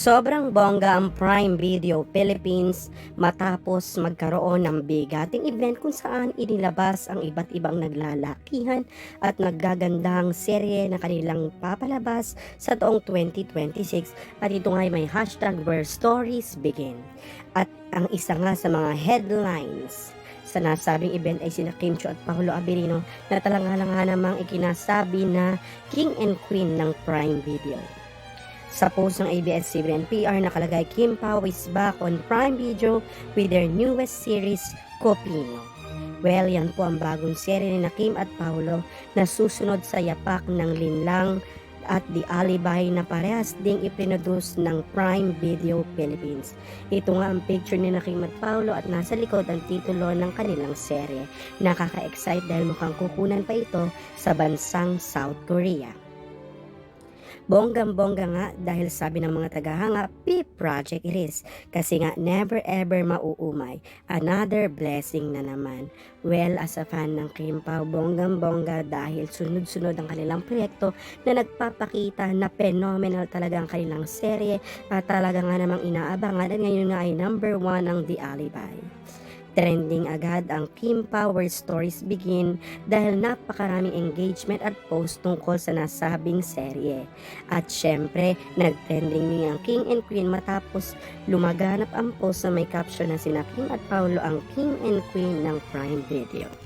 Sobrang bongga ang Prime Video Philippines matapos magkaroon ng bigating event kung saan inilabas ang iba't ibang naglalakihan at naggagandang serye na kanilang papalabas sa taong 2026 at ito nga ay may hashtag where stories begin. At ang isa nga sa mga headlines sa nasabing event ay sina Kim Chiu at Paolo Abilino na talang-halang namang ikinasabi na King and Queen ng Prime Video. Sa post ng ABS-CBN-PR nakalagay, Kim Pao is back on Prime Video with their newest series, Copino. Well, yan po ang bagong serye ni Kim at Paolo na susunod sa yapak ng Linlang at The Alibay na parehas ding ipinuduce ng Prime Video Philippines. Ito nga ang picture ni Kim at Paolo at nasa likod ang titulo ng kanilang serye. Nakaka-excite dahil mukhang kukunan pa ito sa bansang South Korea. Bonggang-bongga nga dahil sabi ng mga tagahanga, P-Project it is. Kasi nga never ever mauumay. Another blessing na naman. Well, as a fan ng Kim Pao, bonggang-bongga dahil sunod-sunod ang kanilang proyekto na nagpapakita na phenomenal talaga ang kanilang serye at talaga nga namang inaabangan at ngayon nga ay number 1 ang The Alibay. Trending agad ang Kim Power Stories Begin dahil napakaraming engagement at post tungkol sa nasabing serye. At syempre, nag-trending din ang King and Queen matapos lumaganap ang post na may caption na sina Kim at Paolo ang King and Queen ng Prime Video.